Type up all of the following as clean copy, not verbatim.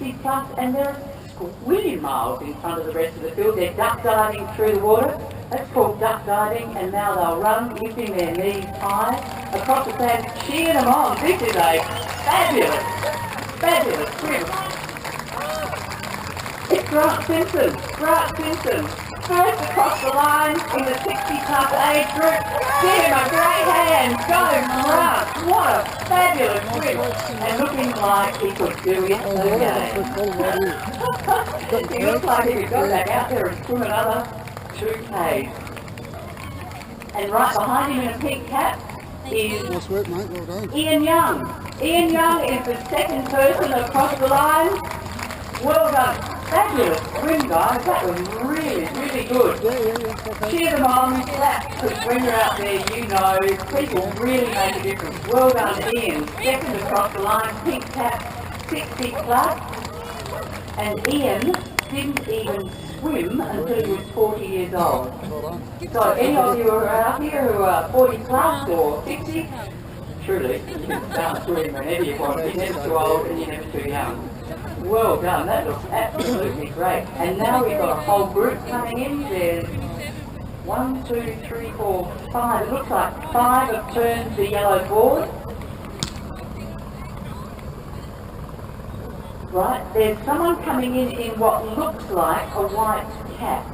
60 plus, and they're swimming miles in front of the rest of the field. They're duck diving through the water. That's called duck diving, and now they'll run, lifting their knees high across the sand. Cheer them on. This is a fabulous swim. It's Grant Simpson, first across the line in the 60 plus age group. Give him a great hand. Go Grant. What a fabulous swim. And looking like he could do it again. He looks like he could go back out there and swim another 2Ks. And right behind him in a pink cap is Nice work, mate. Well done. Ian Young. Ian Young is the second person across the line. Well done. Fabulous swim, guys. That was really, really good. Yeah. Cheer them on, clap, because when you're out there, you know, people really make a difference. Well done, Ian. Second across the line, pink cap, 60 plus. And Ian didn't even swim until he was 40 years old. So any of you who are out here who are 40 plus or 60, truly, you can start swimming whenever you want. You're never too old and you're never too young. Well done, that looks absolutely great. And now we've got a whole group coming in. There's 1, 2, 3, 4, 5. It looks like 5 have turned the yellow board. Right, there's someone coming in what looks like a white cap.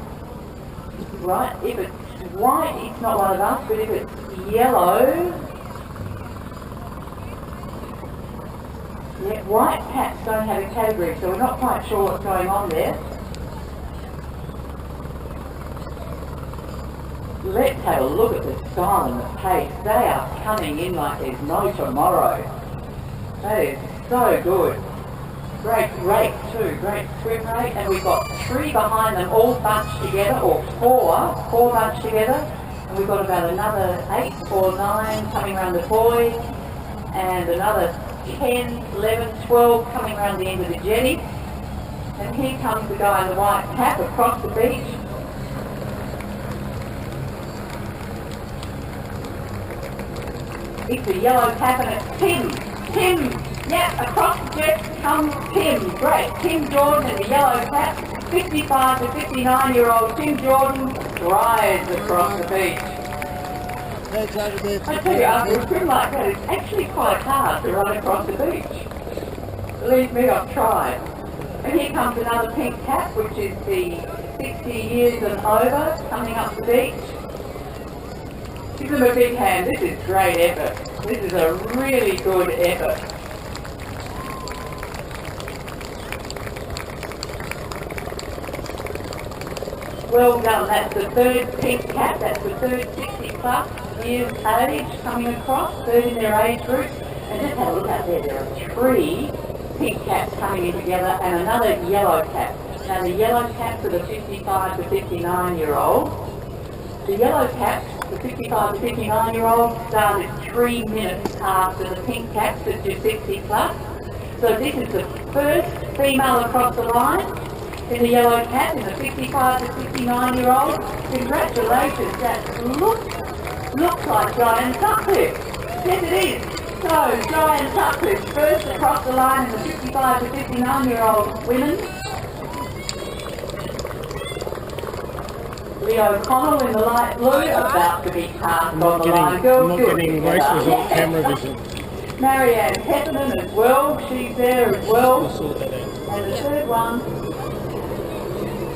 Right, if it's white, it's not one of us, but if it's yellow, yeah, white caps don't have a category, so we're not quite sure what's going on there. Let's have a look at the style and the pace. They are coming in like there's no tomorrow. That is so good. Great rate too, great swim rate, and we've got 3 behind them all bunched together, or 4 bunched together, and we've got about another 8 or 9 coming around the buoy, and another 10, 11, 12 coming around the end of the jetty. And here comes the guy in the white cap across the beach. It's a yellow cap and it's Tim, yeah, across the jet comes Tim. Great, Tim Jordan in the yellow cap, 55 to 59-year-old Tim Jordan rides across the beach. I tell you, after a swim like that, it's actually quite hard to run across the beach. Believe me, I've tried. And here comes another pink cap, which is the 60 years and over, coming up the beach. Give them a big hand. This is great effort. This is a really good effort. Well done. That's the third pink cap. That's the third 60 plus years age coming across, third in their age group. And just have a look out there. There are 3 pink caps coming in together and another yellow cap. Now the yellow caps are the 55 to 59-year-old. The yellow caps, the 55 to 59-year-old, started 3 minutes after the pink caps, which is 60 plus. So this is the first female across the line in the yellow cap, in the 55 to 59-year-old. Congratulations, that looks like Diane Sutcliffe. Yes, it is. So, Diane Sutcliffe, first across the line in the 55 to 59-year-old women. Leo Connell in the light blue, about to be cast on the line. I'm not getting any races on camera vision. Marianne Heffernan as well, she's there as well. I'll sort that out. And the third one,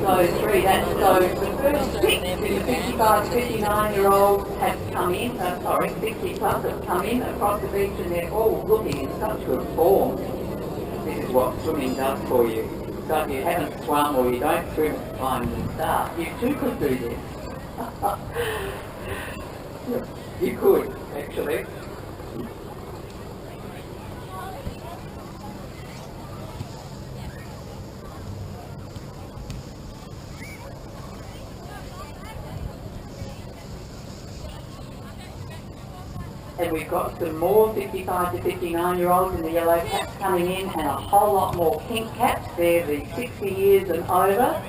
so 3, that's so the first 6 in the 55 to 59-year-olds have come in, 60 plus have come in across the beach, and they're all looking in such good form. This is what swimming does for you. So if you haven't swum or you don't swim at the time you start, you too could do this. You could, actually. And we've got some more 55 to 59-year-olds in the yellow caps coming in, and a whole lot more pink caps. They're the 60 years and over.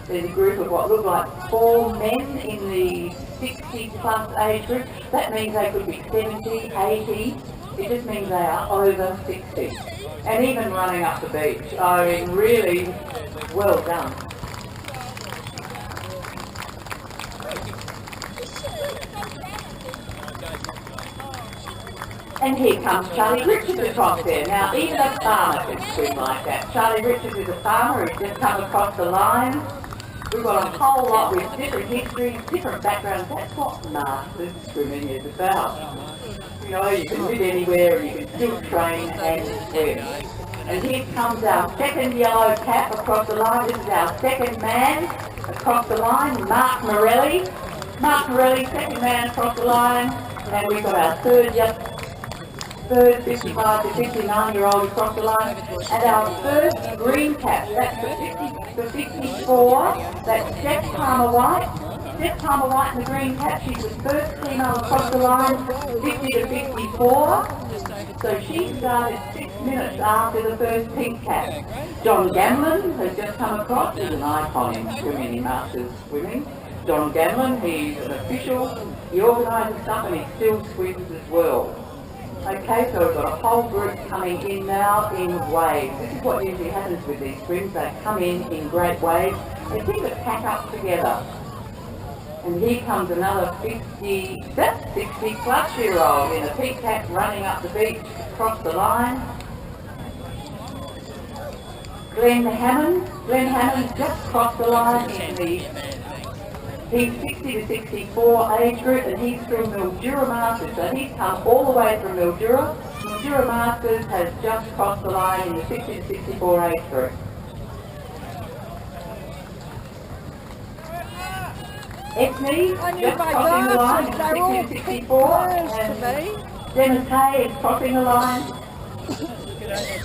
There's a group of what look like 4 men in the 60 plus age group. That means they could be 70, 80. It just means they are over 60. and even running up the beach. I mean, really well done. And here comes Charlie Richards across there. Now, even a farmer can swim like that. Charlie Richards is a farmer who's just come across the line. We've got a whole lot with different histories, different backgrounds. That's what masters swimming is about. You know, you can live anywhere and you can still train and swim. And here comes our second yellow cap across the line. This is our second man across the line, Mark Morelli. Mark Morelli, second man across the line. And we've got our third 55 to 59-year-old across the line. And our first green cap, that's the 54, that's Steph Palmer-White. Steph Palmer-White in the green cap, she's the first female across the line, 50 to 54. So she started 6 minutes after the first pink cap. John Gamlin has just come across, he's an icon in swimming, in masters swimming. John Gamlin, he's an official, he organises stuff and he still swims as well. Okay, so we've got a whole group coming in now in waves. This is what usually happens with these swims. They come in great waves. They seem to pack up together. And here comes another 60 plus year old in a pink cap running up the beach across the line. Glenn Hammond just crossed the line in the he's 60 to 64 age group and he's from Mildura Masters, so he's come all the way from Mildura. Mildura Masters has just crossed the line in the 60 to 64 age group. Exney just crossing the line in the 60 to 64 and Dennis Hay is crossing the line.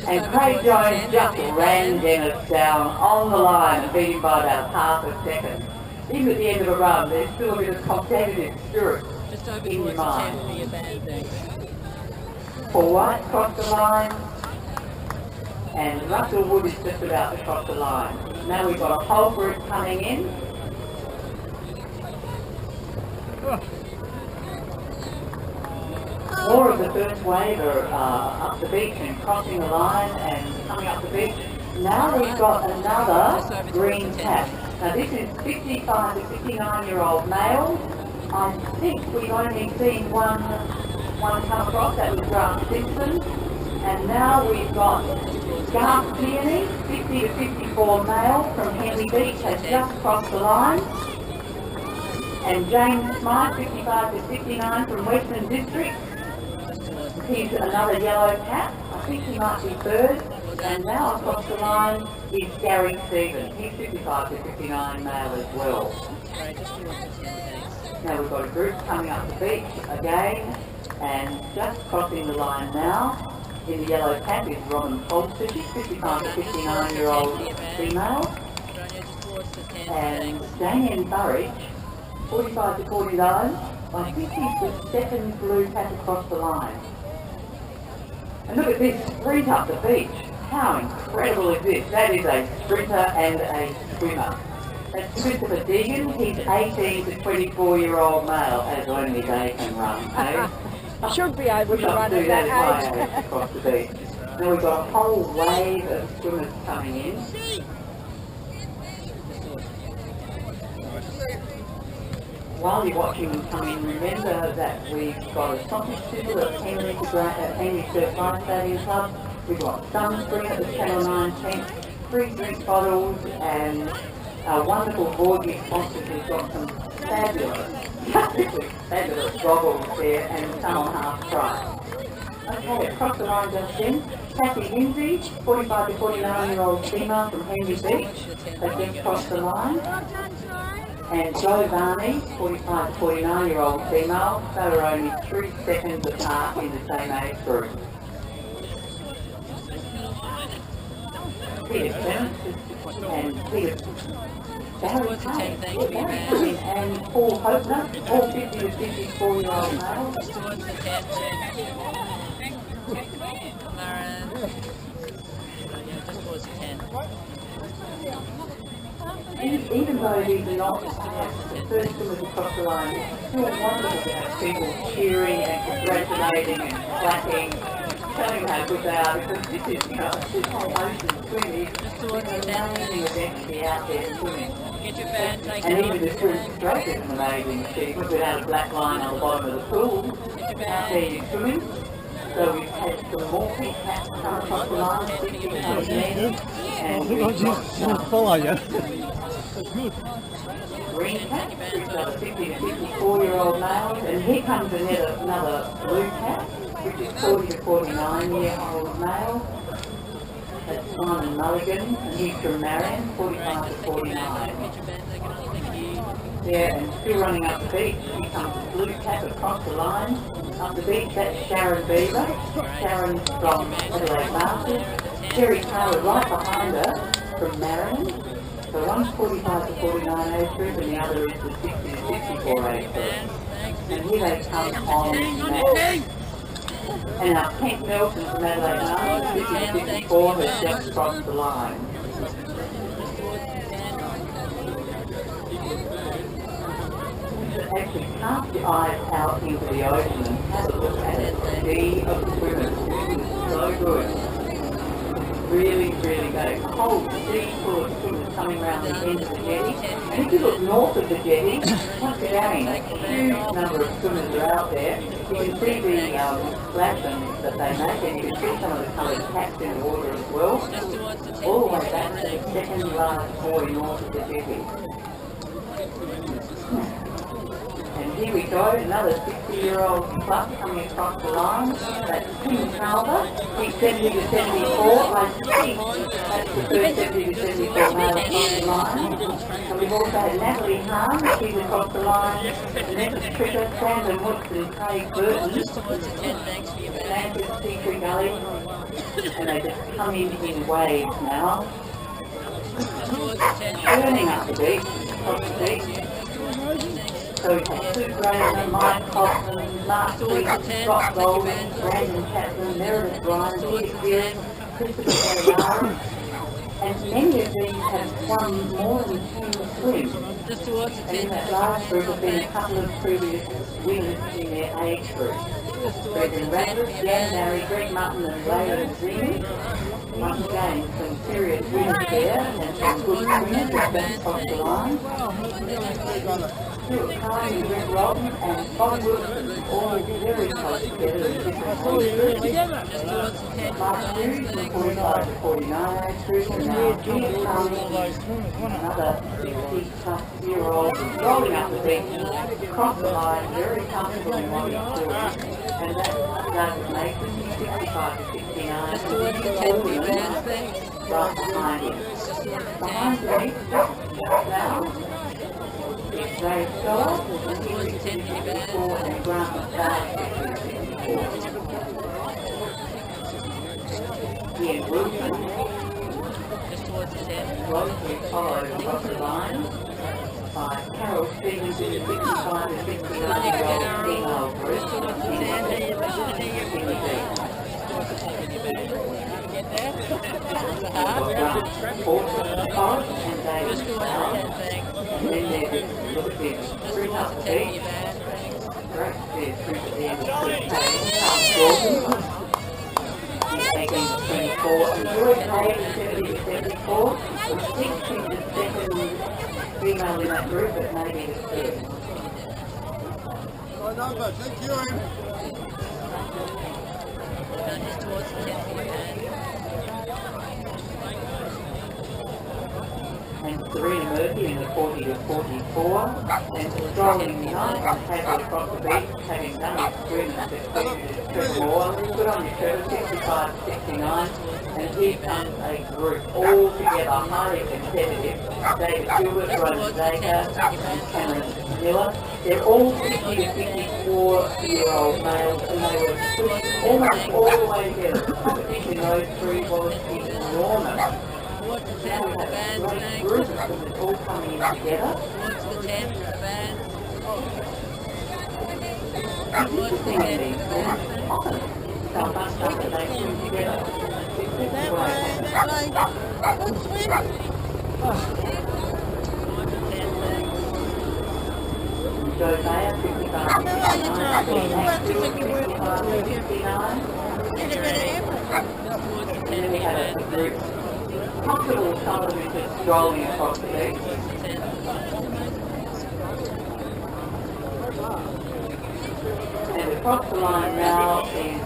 And Craig Jones just ran Dennis down on the line and beat him by about half a second. Even at the end of a run, there's still a bit of competitive spirit in your mind. Paul White crossed the line, and Russell Wood is just about to cross the line. Now we've got a whole group coming in. More of the first wave are up the beach and crossing the line and coming up the beach. Now we've got another green cap. Now this is 55 to 59-year-old male. I think we've only seen one come across, that was Grant Simpson. And now we've got Garth Peony, 50 to 54 male from Henley Beach, has just crossed the line. And James Smythe, 55 to 59 from Western District. He's another yellow cap. I think he might be third. And now across the line is Gary Stevens. He's 55 to 59 male as well. Now we've got a group coming up the beach again, and just crossing the line now in the yellow cap is Robin Polster. She's 55 to 59-year-old female. And Damien Burridge, 45 to 49. I think he's the second blue cap across the line. And look at this sprint up the beach. How incredible is this? That is a sprinter and a swimmer. That's Christopher Deegan. He's 18 to 24-year-old male, as only they can run. Eh? Should be able to run at that age. Across the beach. Now we've got a whole wave of swimmers coming in. While you're watching them come in, remember that we've got a sausage sizzle at Henley Surf Life Stadium Club. We've got sunscreen at the Channel 9 tent, free drink bottles, and our wonderful Vorgy sponsors who've got some fabulous goggles there and some on half price. Okay, across the line just then, Kathy Lindsay, 45 to 49-year-old female from Henley Beach, has just crossed the line. And Jo Varney, 45 to 49-year-old female, they were only 3 seconds apart in the same age group. Peter Clements and Peter Barry Kane and Paul Hopner, all 50 to 54-year-old males. Even though these are not the first swimmers across the line, it's still wonderful to have people cheering and congratulating and clapping. tell him how good they are because this is, you know, this whole ocean swimming is an amazing event to be out there swimming. Get your band taken And off. even the swim stroke is an amazing achievement without a black line on the bottom of the pool. Out there you're swimming. So we've had some more pink cats come across the line, 60 meters, and we've got follow you. green cat, we've got a 50 to 54-year-old male, and here comes another blue cat, which is 40 to 49-year-old male. That's Simon Mulligan, and he's from Marion, 45 to 49. Yeah, and still running up the beach, here comes a blue cat across the line. Up the beach, that's Sharon Beaver. Sharon's from Adelaide Masters. Terry Taylor right behind her from Marion. So one's 45 to 49 age group and the other is the 60 to 64 age group. And here they come on match. And our Kent Nelson from Adelaide Masters, 50 to 64, has just crossed the line. Actually cast your eyes out into the ocean and have a look at it. The sea of swimmers. This is so good. Really, really good. A whole sea full of swimmers coming around the end of the jetty. And if you look north of the jetty, once again, a huge number of swimmers are out there. You can see the flashes that they make, and you can see some of the coloured cats in the water as well. All the way back to the second last buoy north of the jetty. And here we go, another 60-year-old plus coming across the line. That's Tim Calver. He's 70 to 74. I think that's the first 70 to 74 male across the line. And we've also had Natalie Hahn. She's across the line. And then it's Trisha, Brandon Woods and Craig Burton. Sanford, Sea Gully. And they just come in waves now. Turning up the beach, across the beach. So we've had Sue Graham, Mike Hoffman, Mark Sweet, Scott Golden, Brandon Chapman, Meredith Ryan, Peter Geary, Christopher Taylor, and many of these have won more than 10 swims. And in that last group have been a couple of previous winners in their age group. Brendan Radcliffe, Jan Barry, Greg Mutton and Layla Zini. Once again, some serious winners there and some good swimmers that don't cross the line. Stuart Carney, Rick Robin and Bob Wilson, all very close together in different groups. Mark Hughes from 45 to 49 age group, and now Jimmy Carney, another 60-plus-year-old, rolling up the beach, across the line, very comfortable in what he's doing. And that's David Mason, 65 to 69, right behind him. Behind me, now, Ray Scholar, who's 64, and Grant McDade, 64. Ian Wilson, closely followed across the line by Carol Stevenson, 65 to 69-year-old female group, and David Bell. And then there's a little bit of fruit up the beach. Right, there's fruit at the end of the Gordon. He's taking 24. And Joy Page, 70 to 74. I think she's the second female in that group, but maybe the third. Well done, bud. Thank you. And Serena Murphy in the 40 to 44, and strolling nice and casual across the beach, having done his swim at the Trevor Moore. Good on your Trevor, 65 to 69, and here comes a group all together, highly competitive. David Gilbert, Ronan Zaker, and Cameron Miller. They're all 50 to 54-year-old males, and they were pushed almost all the way together. The competition in those three was enormous. What's the 10 for the band, thanks? Group of them all coming in together. What's the 10 for the band? What's the 10 for the band? So much stuff that they swim together. That way. Let's swim. Joe Mayer, 55 to 69. 55 to 69. Did a bit of everything. Towards the And then we 10 had a group comfortable television just strolling across the beach. And across the line now is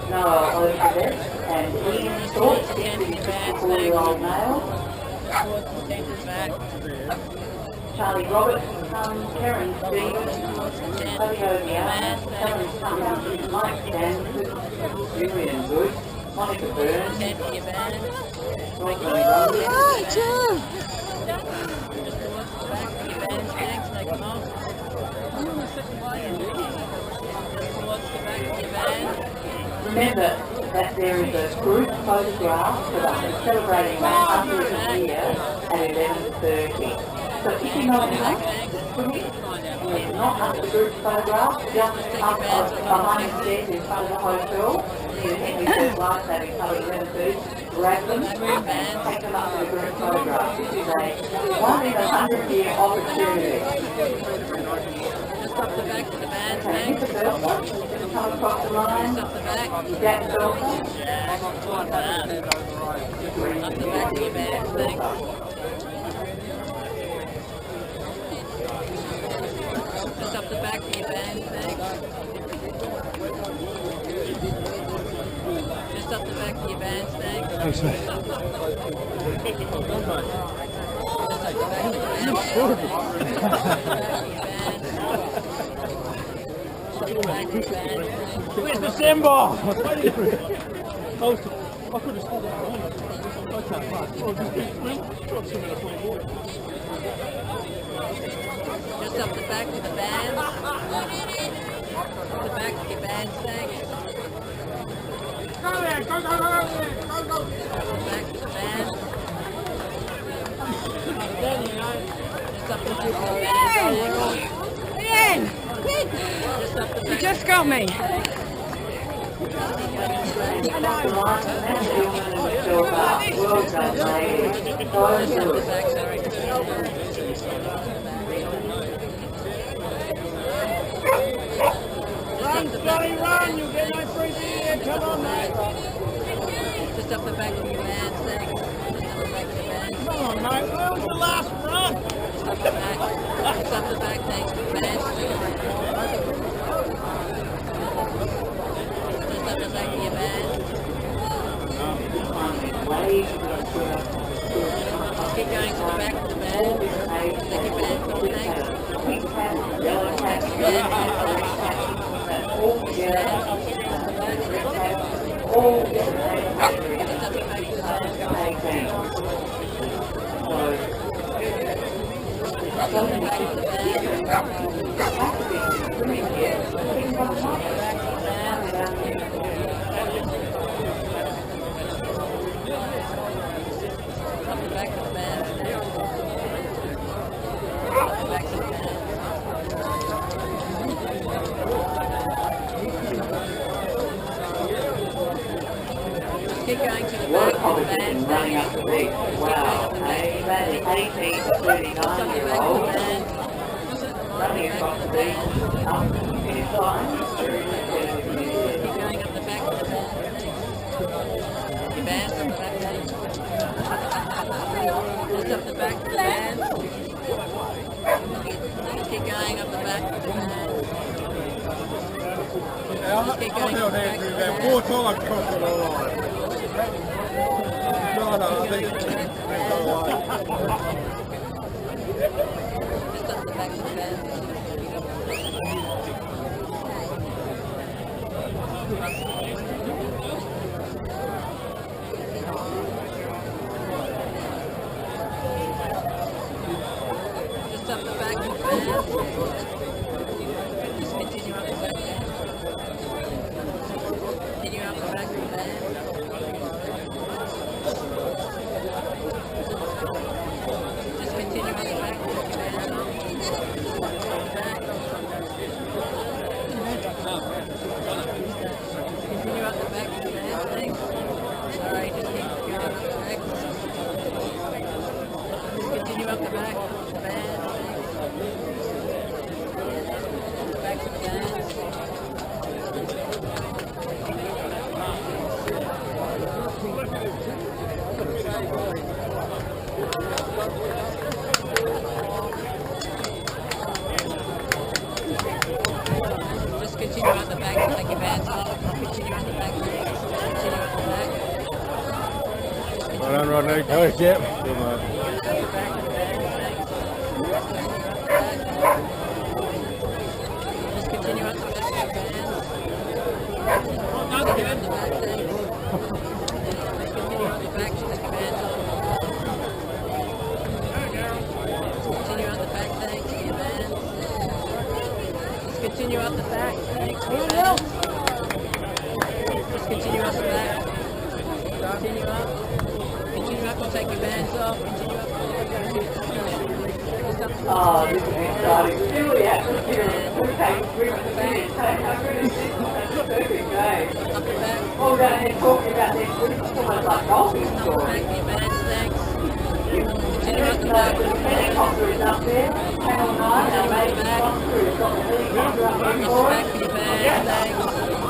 Noah Elizabeth and Ian Thorpe, 64-year-old male. Towards the centre's back. Charlie Robertson comes, Karen Stevens, Fabio Diana, Karen Stevens, Mike Stanford, Julian Good, Monica Burns, 10 to your band. Rosemary Rowley, Just towards the back of your band, thanks. They come off. Just towards the back of your band. Remember that there is a group photograph for us celebrating 100th year at 11:30. So if you know anyone that's swimming, and it's not under the group photograph, just up behind the stairs in front of the hotel, you can use those life-saving colour 11:30, grab them and take them up to the group photograph. This is a 1 in 100-year opportunity. Just up the back of the band, Okay, thanks. Mr. Belfort, come across the line. Just up the back. Jack Belfort. Up the back of your band, thanks. Just up the back of your band, thanks. Just up the back of your band, thanks. Thanks, mate. Just up the back of your band. Where's December? I could have said that. Okay, right. Well, just keep swimming. Drop some in a clean water. Just up the back of the band. The back of your band, thanks. Go there, go, go, go, go, go. Back of the band. Just up the back of the band. Ian! Just up the You back. just got me. Run, Scotty, run! You'll get no free beer. Come on, mate. Just up the back of your band, thanks. Just up the back of the band. Come on, mate. Where was the last run? Just up the back. Just up the back, thanks for the band. Just up the back of your band. Just keep going to the back of the band. Take your band from thanks. Yellow cat, red cat, all together, all together. Just up the back of the band. 18. Just up the back of the band. Up the back of the band. Up the back of the band. Just keep going to the What a back of the competition band. running up the beach. Wow. That is 18 to 39-year-old running across the beach up to the finish line. Keep going up the back of the band. Your band up the back of the band. Just up the back of the band. Just keep going up the back of the band. I've keep going held back hands to with the them back. 4 times across the line. No, I think it's all right. Just up the back of the band. Just up the back of the band. Just continue up the back of the band. Continue up the back of the band. Just continue up the back of the band. Continue up the back of the band, thanks. Alright, just keep going up the back. Just continue up the back of the band, thanks. Back to the band. No, it's Jim. Just continue up the back of your bands. Continue up the back, thanks. Just continue up the back, take your bands off. Continue up the back, thanks, get your bands. Just continue up the back, thanks, get your bands. Just continue up the back. Continue up. Continue up, we'll take your bands off. Continue up. Oh, this is exciting. Really atmosphere. Okay, we're at the finish. That's a perfect day. Up the back. Well, we're going to talking about this. It's almost like golfing Up the story. back, get your bands, thanks. Continue up the The back. helicopter is up there. Channel 9, our main sponsor has got the helicopter up there Up the for back, us. get your bands, thanks.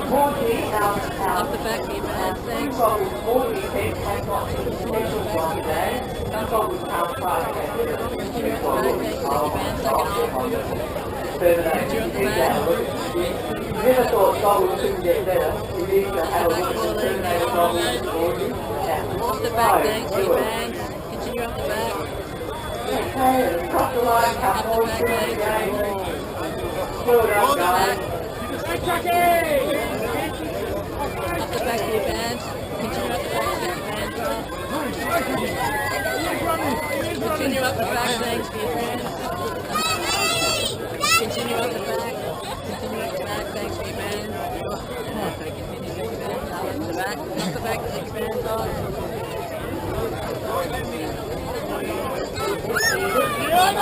Morgie, Up the back, get your bands, thanks. Morgie said they've got some special one today. Some bottles can't try to get rid of it. Continue up the back, thanks. Take your bands, take it off. Never thought goggles couldn't get better. We used to have a look at the Terminator goggles. Up the back, thanks. Get your bands. Continue up the back. Okay, across the line, couple more streets again. Well done, guys. Up the back, get your bands. Continue up the back, get your bands off. Continue up the back, thanks. Get your bands. Continue up the back. Continue up the back, thanks. Get your bands. Continue to get your bands up the back. Up the back, take your bands off.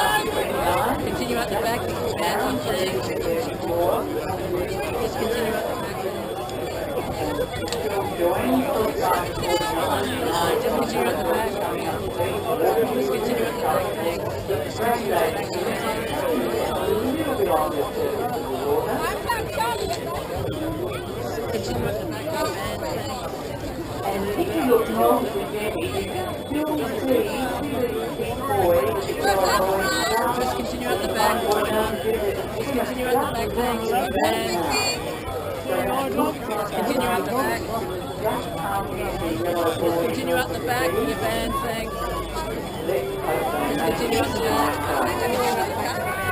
Continue up the back, get your bands off, thanks. Just continue up the back. Just continue up the back. Just continue up the back, thanks. Just continue up the back, get your bands. Continue up the back, get your bands, thanks. And if you look north of Jetty, you can still see big boys. Just continue up the back. Just continue up the back, thanks. Get your bands. Just continue up the back. Just continue up the back, get your bands, thanks. Just continue up the back.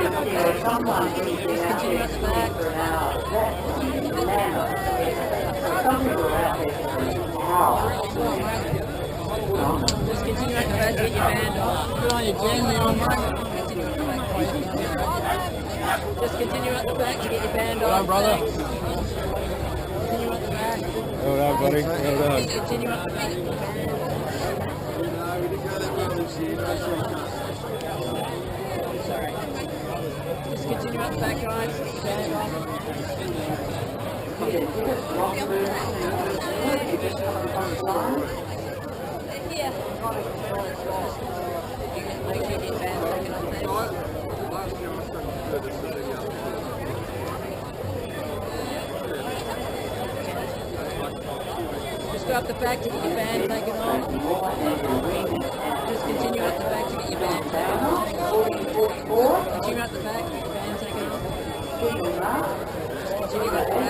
Just continue up the back. Just continue up the back. Some people are out there for an hour. Just continue up the back, get your band off. Good on you, Jen. You're on mine. Continue up the back. Just continue up the back to get your band off. Well done, brother. Thanks. Continue up the back. Well done, buddy. Well done. Just continue up the back. Sorry. Just continue up the back, guys. Get your band off. Yeah. Make sure you get band taken off there. Just go up the back to get your band taken off. Just continue up the back to get your band taken off. Continue up the back to get your band taken off. Continue up the back.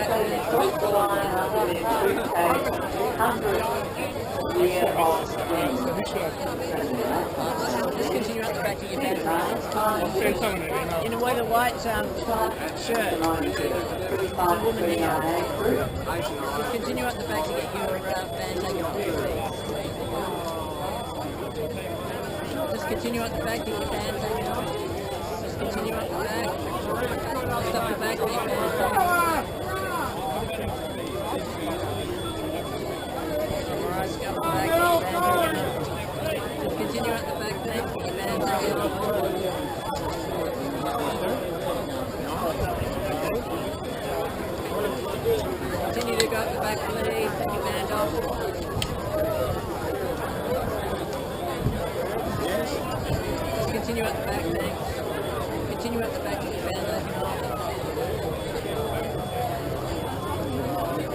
Just continue up the back to your band. In a white shirt. There's a woman there. Just continue up the back to get your band taken off. Just continue up the back to get your band taken off. Just continue up the back. Just up the back to get your band taken off. Alright, just go up the back to get your band taken off. Just continue up the back, thanks, get your band taken off. Continue to go up the back, please, take your band off. Just continue up the back, thanks. Continue up the back, get your band taken off.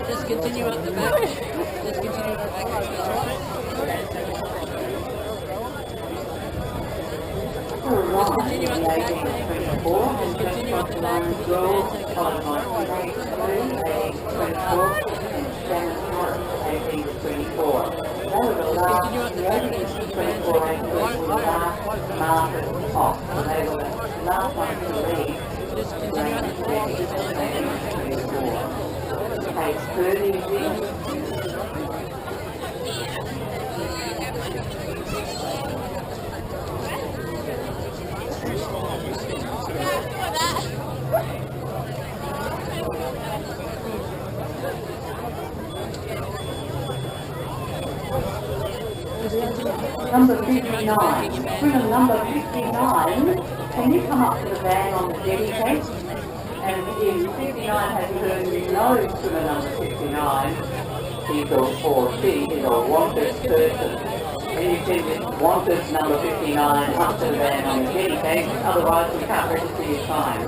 Just continue up the back. Just continue up the back, get your band taken off. Just continue up the back, thanks. Just continue up the back, get your band taken off. Continue up the back, please, get your band started off. So they were the last one to leave. Just continue on the track. Takes 30 in. Number 59, swimmer number 59, can you come up to the van on the jetty, please? And if 59 has heard you know swimmer number 59, he's or she is a wanted person. And you send this wanted number 59 up to the van on the jetty, please, otherwise we can't register your time.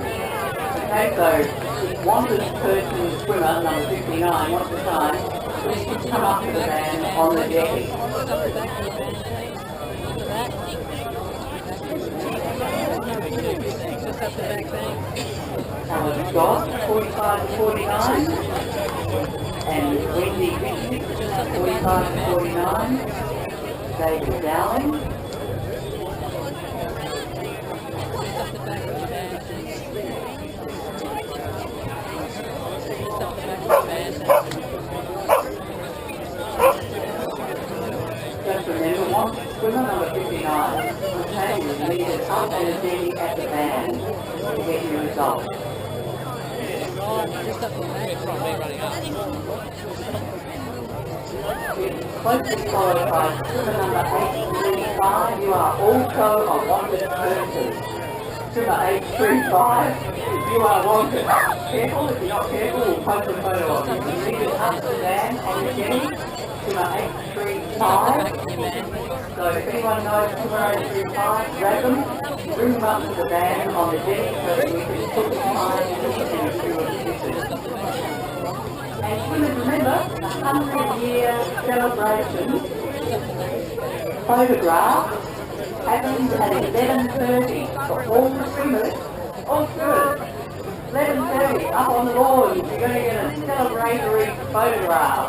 Okay, so if wanted person swimmer number 59 wants the time, please come up to the van on the jetty. Scott, 45 to 49, and Wendy 45 to 49, David Dowling, just remember, one swimmer number 59, okay, you lead it up and a jetty at the van to get your result. Closely followed by swimmer number 835, you are also a wanted person. Swimmer 835, you are wanted. Careful, if you're not careful, we'll post a photo of you. Lead it up the van on the jetty. Swimmer 835. So if anyone knows swimmer 835, grab them, bring them up to the van on the jetty so that we can put the time in and ensure the distance. And swimmers, remember, the 100-year celebration photograph happens at 11:30 for all the swimmers. All good. 11:30 up on the lawn, you're going to get a celebratory photograph.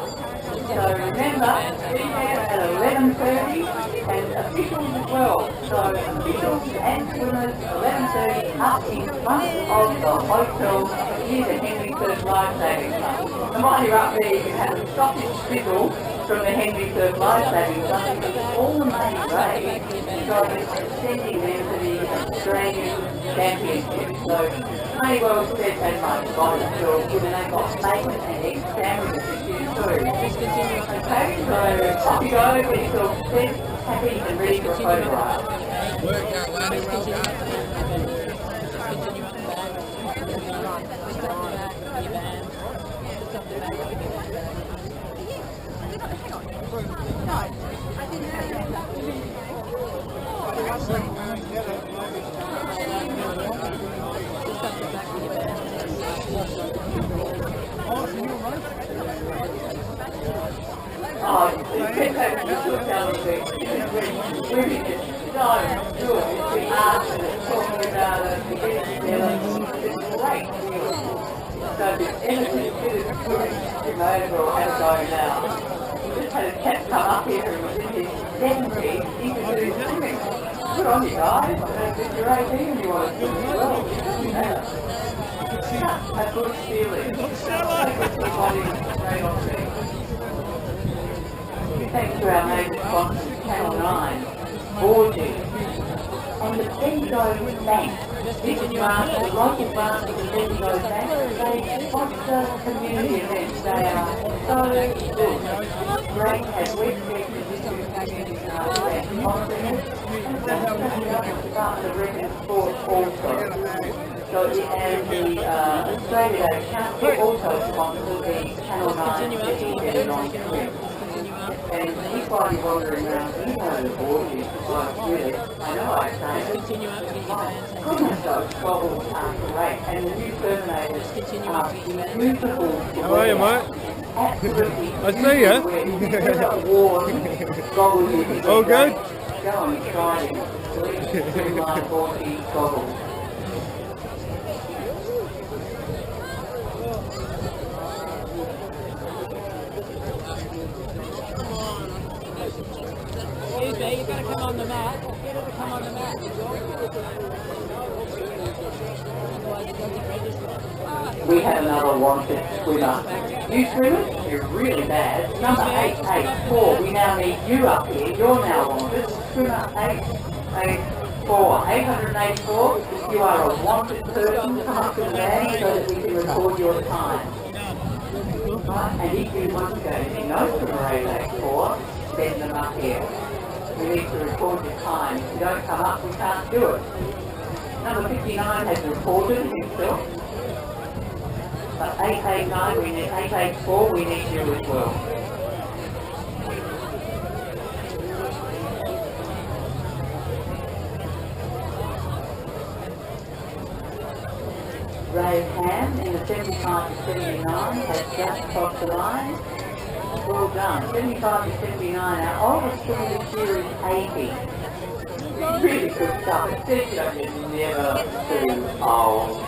So remember, be there at 11:30 and officials as well. So officials and swimmers, 11:30 up in front of the hotel near the Henry III Lifesaving Club. And while you're up there, you can have a sausage sizzle from the Henry III Lifesaving Club because all the money raised is sending them to the Australian Championship. So may well spend that much on it for given they've got bacon and egg sandwiches this year too. Okay, so off you go, get yourself set, happy and ready for a photograph. Work out, laddie, well done. Oh, it's do it. It's the art and it's talking about it, it's together. It's great. So if there's anything to do with swimming, you may as well have a go now. We just had a chap come up here who was in his 70s, he could do swimming. Good on you guys. If you're 18 and you want to swim as well, it doesn't matter. A good feeling. Thanks to our major sponsors, Channel 9, Borgie, and the Bendigo Bank. This branch, the local branch of the Bendigo Bank, they sponsor community events. They are so good. Great as we speak to this community sponsoring it, and that's about the Resident Sport also. So, and the Australia Day Council also sponsors the Channel 9 Jetty on Swim. And he's probably wandering around, you know the board is like really, I know I say it. Goodness those goggles are great, and the new Terminators are beautiful. How are you, mate? Absolutely. I see you. Worn goggles you can All good? Go and try them. Streamline Borgie goggles. Excuse me, you've got to come on the mat. Get her to come on the mat. Otherwise it doesn't register. We have another wanted swimmer. You swimmers, you're really bad. Number 884, we now need you up here. You're now wanted. Swimmer 884. 884, you are a wanted person. Come up to the band so that we can record your time. Right, and if you want to go to no swimmer 884, send them up here. We need to record your time. If you don't come up, we can't do it. Number 59 has reported himself. But 889, we need 884, we need you as well. Ray Ham in the 75 to 79 has just crossed the line. Well done. 75 to 79. Our oldest swimmer this year is 80. Really good stuff. It says you don't get never too old.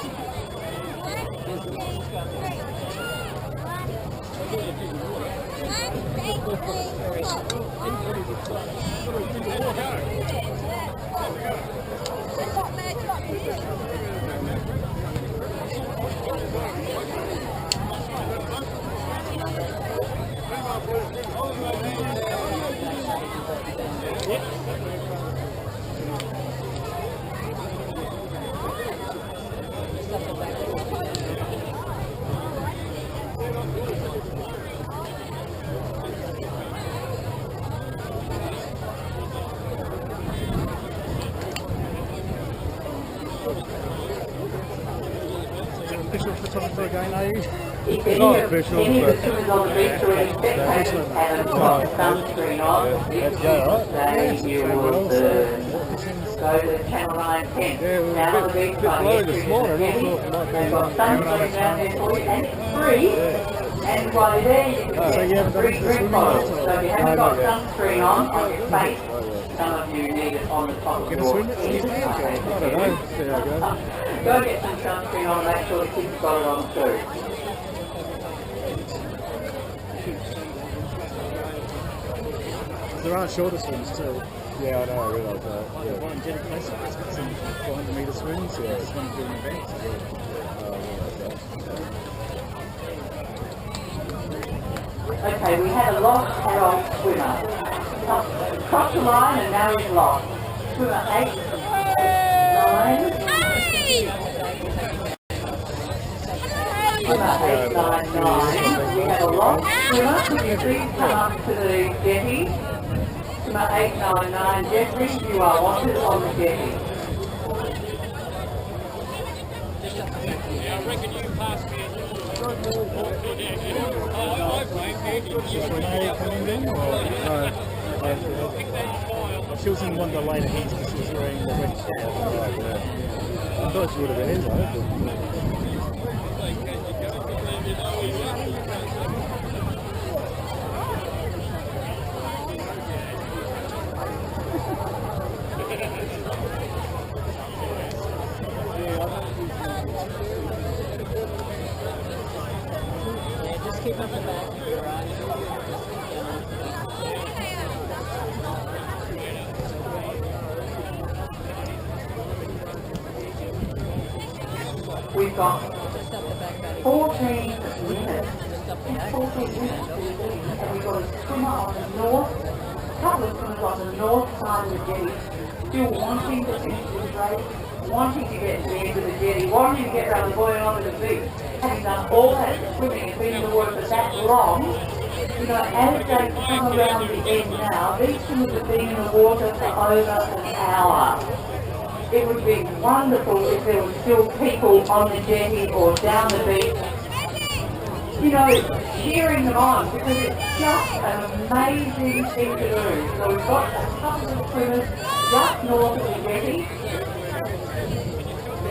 Official photographer again, are you? If Not any official, of the but swimmers on the beach or any spectators haven't got the sunscreen on, you can say you will burn. Go to Channel 9 tent. Down on the beach by the entry to the jetty. They've got sunscreen down there for you, and it's free. And while you're there, you can get free drink bottles. So if you haven't got sunscreen on your face, some of you need it on the top of your head. I don't know. See how it goes. Go get some sunscreen on, make sure the kids got it on too. There are shorter swims too. Yeah, I know, I realise that. Like the one in Jetty Place, it's got some 400 metre swims. Yeah, it's one doing events. Okay, we had a lost adult swimmer. Crossed the line and now he's lost. Swimmer 8, 9. Swimmer 899. We have a lost swimmer. Could you please come up to the jetty? Swimmer 899. Jeffrey, you are wanted on the jetty. Yeah, I reckon you passed me. Is Renee coming in? Or she was in one of the later heats because she was wearing the red shirt. I thought she would have been in though. Yeah, just keep up the back of your eyes. We've got Just up the back body. 14 minutes. Just up the In back. 14 minutes, and we've got a swimmer on the north, a couple of swimmers on the north side of the jetty, still wanting to finish this race, wanting to get to the end of the jetty, wanting to get around the buoy onto the beach, having done all that swimming and been in the water for that long. You know, as they come around the end now, these swimmers have been in the water for over an hour. It would be wonderful if there were still people on the jetty or down the beach, you know, cheering them on, because it's just an amazing thing to do. So we've got a couple of swimmers just north of the jetty,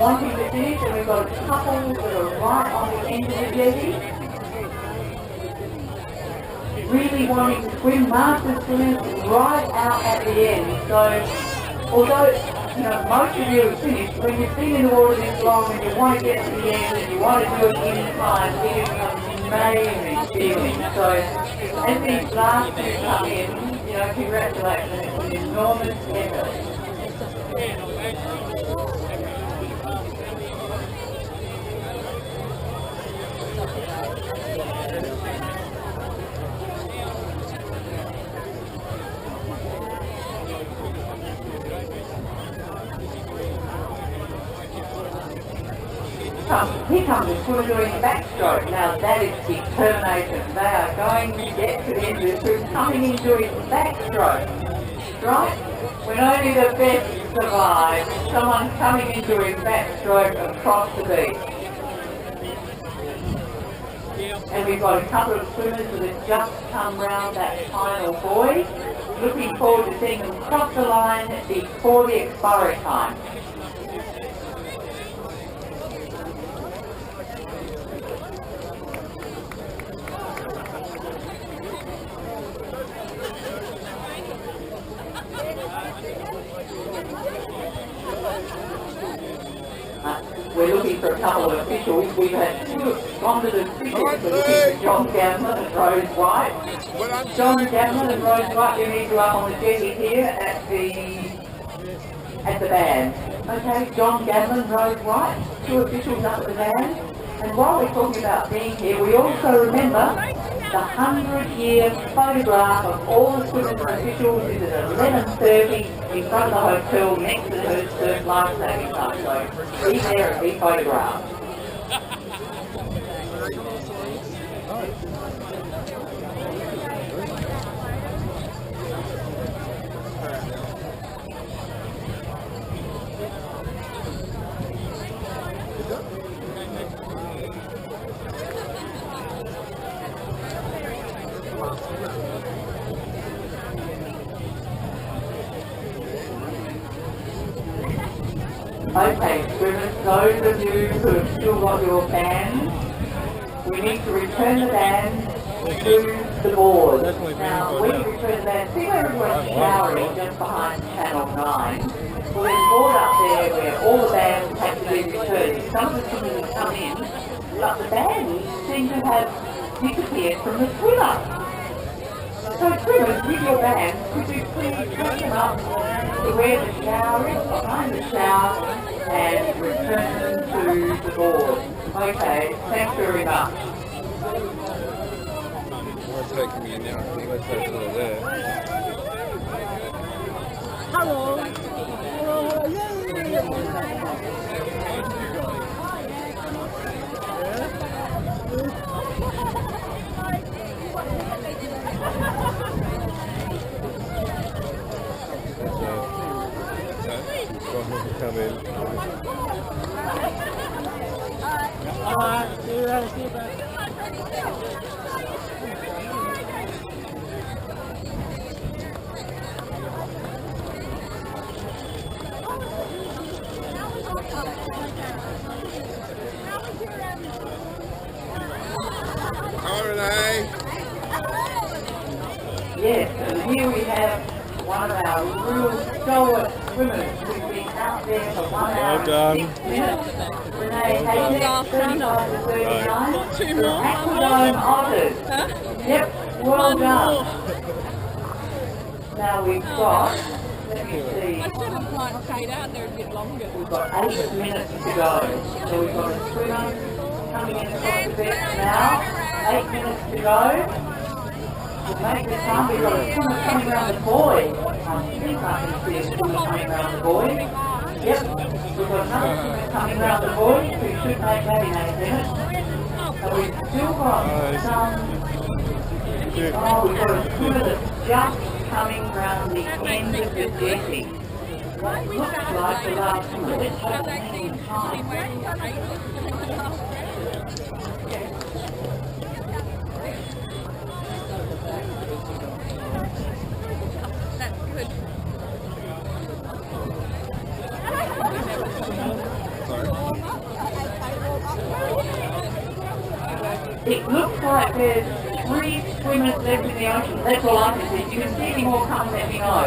wanting to finish, and we've got a couple that are right on the end of the jetty, really wanting to swim, master swimmers right out at the end. So, although, you know, most of you have finished, when you've been in the water this long and you want to get to the end and you want to do it in time, it is an amazing feeling. So, as these last two come in, you know, congratulations, it's an enormous effort. Here comes the swimmer doing the backstroke. Now that is determination. They are going to get to the end of this group, coming in doing the backstroke. Right? When only the best survive, someone coming in doing backstroke across the beach. And we've got a couple of swimmers that have just come round that final buoy. Looking forward to seeing them cross the line before the expiry time. We're looking for a couple of officials. We've had two sponsored officials. We're looking for John Gamlin and Rose White. John Gamlin and Rose White, you need to up on the jetty here at the band. Okay, John Gamlin, Rose White, two officials up at the band. And while we're talking about being here, we also remember the 100-year photograph of all the swimmers and officials is at 11:30 in front of the hotel next to the surf lifesaving club. So be there and be photographed. Okay, swimmers, those of you who have still got your band, we need to return the band to the board. Now, when you return the band, see where everyone's showering just behind Channel 9? Well, there's a board up there where all the bands have to be returned. Some of the swimmers have come in, but the bands seem to have disappeared from the swimmer. So swimmers, with your band, could you please take them up to where the shower is, behind the shower, and return them to the board. Okay, thanks very much. Won't take me in now. I think let's go to there. Hello. Come in. See you later, see you later. Yes, and here we have one of our real stalwart swimmers who's been out there for 1 hour and 6 minutes. Renee Hayden, 35 to 39. Aquadome Otters. Yep, well done. Now we've got, let me see. I said I might fade out there a bit longer. We've got 8 minutes to go. So we've got a swimmer coming in across the beach now. 8 minutes to go. We'll make the time. We've got a swimmer coming around the buoy. I think I can see a swimmer coming around the buoy. Yep. We've got another swimmer coming around the buoy who should make that in 8 minutes. And we've still got some... Oh, we've got a swimmer that's just coming round the end of the jetty. What looks like the last swimmer. Let's hope they can time. It looks like there's 3 swimmers left in the ocean. That's all I can see. If you can see any more, come let me know.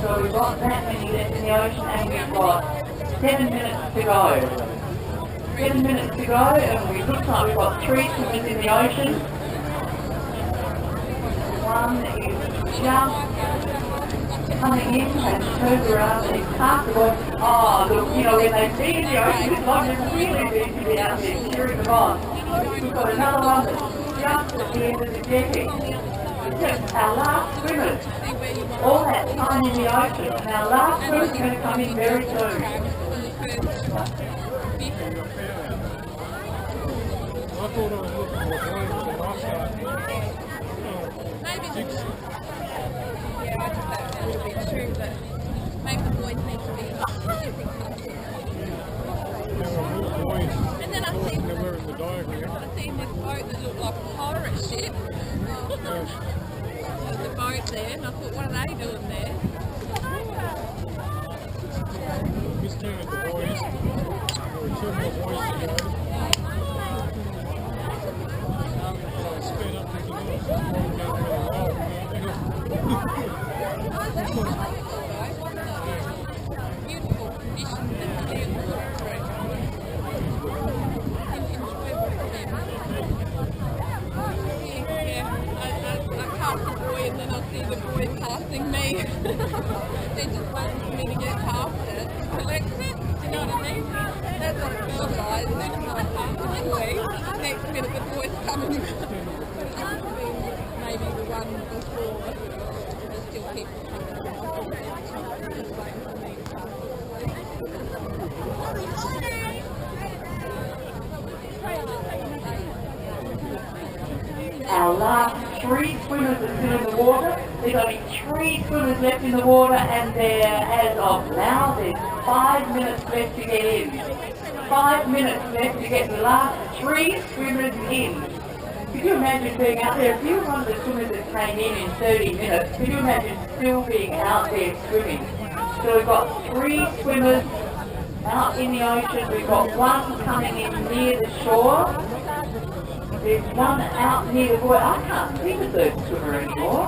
So we've got that many left in the ocean and we've got 7 minutes to go. 7 minutes to go and it looks like we've got 3 swimmers in the ocean. One is just coming in has turned around and he's passed the boy. Oh, look, you know, when they see in the ocean, it's like they're really need to be out there cheering them on. We've got another one that's just at the end of the jetty. It's our last swimmers. All that time in the ocean, and our last swimmer's going to come in very soon. I thought I was looking for a boy with the lifeguard. Yeah, I just thought that would have been true, but maybe the boys need to be There were more boys. And then I than seen, there were in the diagram. I seen this boat that looked like a pirate ship. There's a boat there, and I thought, what are they doing there? This team at the boys. There were two more boys to go. I was sped up thinking, oh, it's going down really well. Beautiful conditions in the water. Yeah, I pass the boy and then I see the boy passing me. They're just waiting for me to get past it, collect it, do you know what I mean? That's what it feels like. As soon as I pass the boy, next minute the boy's coming. But it must have been maybe the one before. There's still people coming. Just waiting for me to pass the Our last 3 swimmers are still in the water. There's only 3 swimmers left in the water, and as of now, there's 5 minutes left to get in. 5 minutes left to get the last 3 swimmers in. Could you imagine being out there? If you were one of the swimmers that came in 30 minutes, could you imagine still being out there swimming? So we've got 3 swimmers out in the ocean. We've got 1 coming in near the shore. There's 1 out near the buoy. I can't see the 3rd swimmer anymore.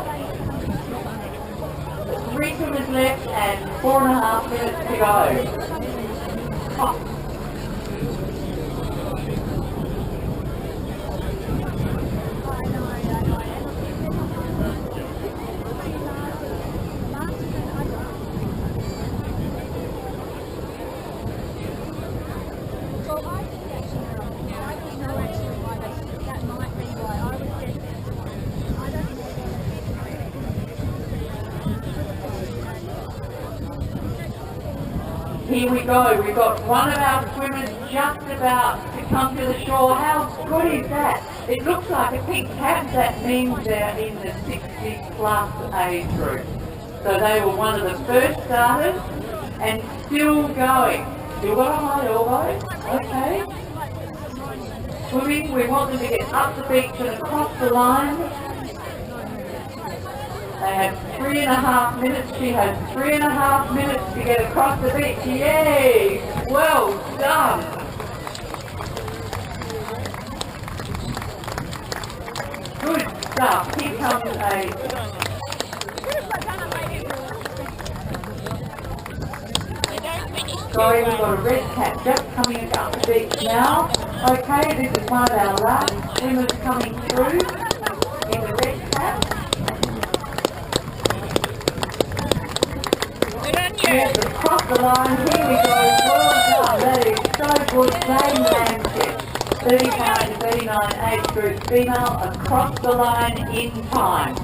3 swimmers left and 4.5 minutes to go. Oh. Here we go. We've got one of our swimmers just about to come to the shore. How good is that? It looks like a pink cap. That means they're in the 60 plus age group. So they were one of the first starters and still going. Still got a high elbow. Okay. Swimming, we want them to get up the beach and across the line. They have 3.5 minutes. She has 3.5 minutes to get across the beach. Yay! Well done. Good stuff. Here comes a... Sorry, we've got a red cat just coming up the beach now. Okay, this is one of our last swimmers coming through in the red cap. Yes, across the line, here we go, well done, that is so good, same landship, 35 to 39 age group female, across the line in time.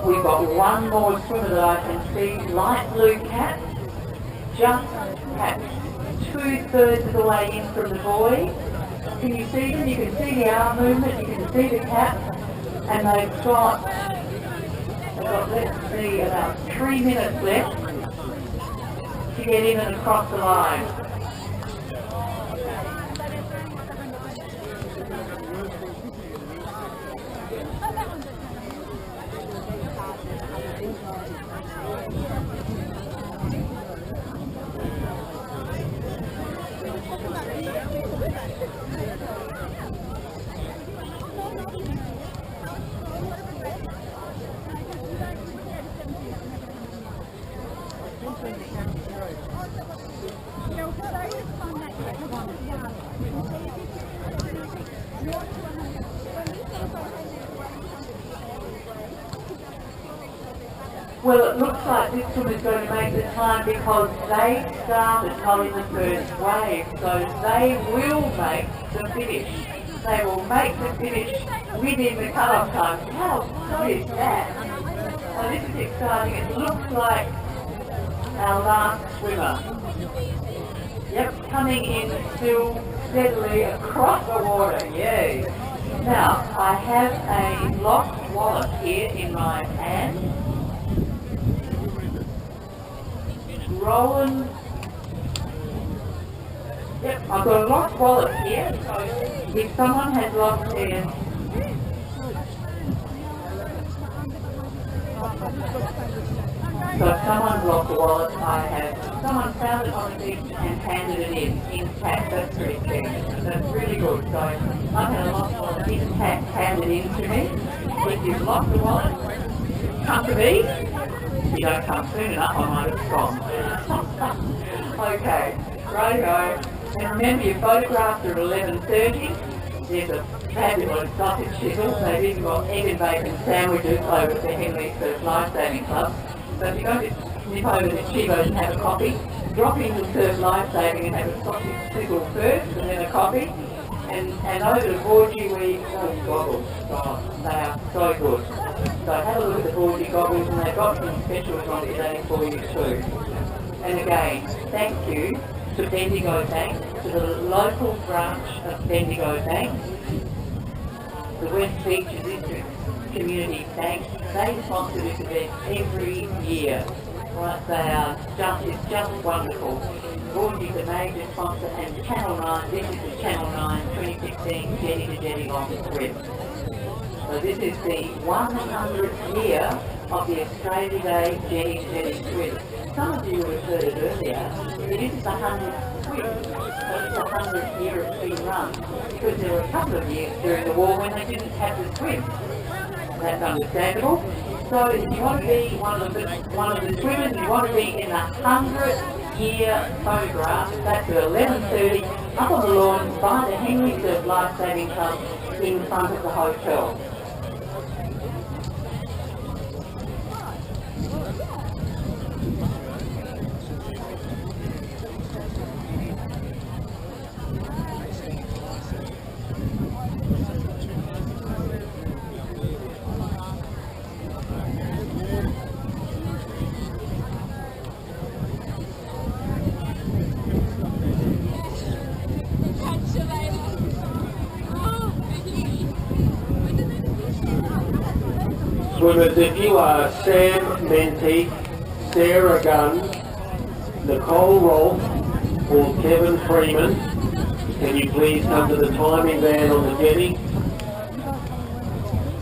We've got one more swimmer that I can see, light blue cap, just at 2/3 of the way in from the buoy. Can you see them? You can see the arm movement, you can see the cap, and they've got, let's see, about 3 minutes left to get in and across the line. Well, it looks like this swimmer's going to make the time because they started towing the first wave, so they will make the finish. They will make the finish within the cut-off time. How good is that? Oh, this is exciting. It looks like our last swimmer. Yep, coming in still steadily across the water, yay. Now, I have a lost wallet here in my hand. Roland. Yep, I've got a lost wallet here, so if someone has lost theirs, so if someone's lost a wallet, someone found it on the beach and handed it in cash. That's pretty cool. That's really good. So I've had a lost wallet in cash handed in to me. If you've lost a wallet, come to me. If you don't come soon enough, I might have gone. Okay, righto. And remember, your photographs are at 11:30. There's a fabulous sausage sizzle. They've even got egg and bacon sandwiches over at the Henley Surf Lifesaving Club. So if you're going to nip over to Chivo's and have a coffee, drop into Surf Lifesaving and have a sausage sizzle first and then a coffee. And over to Borgie where you, goggles. God, they are so good. So have a look at the Borgie goggles and they've got some specials on today for you too. And again, thank you to Bendigo Bank, to the local branch of Bendigo Bank, the West Beaches District Community Bank. They sponsor this event every year. Right, it's just wonderful. Borgie's a major sponsor and Channel 9, this is the Channel 9 2016 Jetty to Jetty long trip. So this is the 100th year of the Australia Day Jetty to Jetty trip. Some of you would have heard it earlier. It isn't the 100th trip, but it's the 100th year it's been run. Because there were a couple of years during the war when they didn't have the trip. That's understandable. So if you want to be one of the swimmers, you want to be in the 100th year photograph, that's at 11:30 up on the lawn by the Henley Surf Lifesaving Club in front of the hotel. Swimmers, if you are Sam Menteith, Sarah Gunn, Nicole Rolfe, or Kevin Freeman, can you please come to the timing van on the jetty?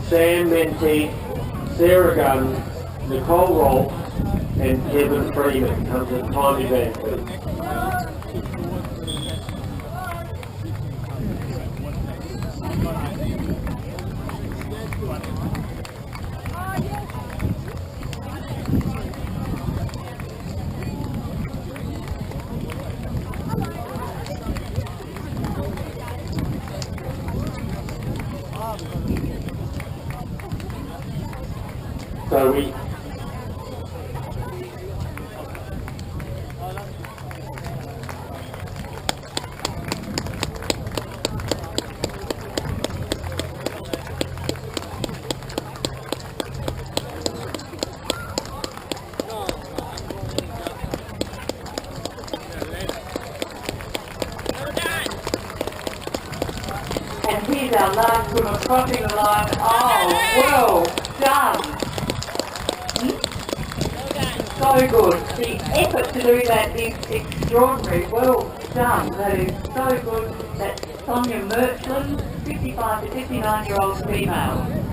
Sam Menteith, Sarah Gunn, Nicole Rolfe, and Kevin Freeman, come to the timing van, please. So we And here's our last swimmer crossing the line. Oh, well done. So good. The effort to do that is extraordinary. Well done. That is so good. That's Sonia Merchland, 55 to 59-year-old female.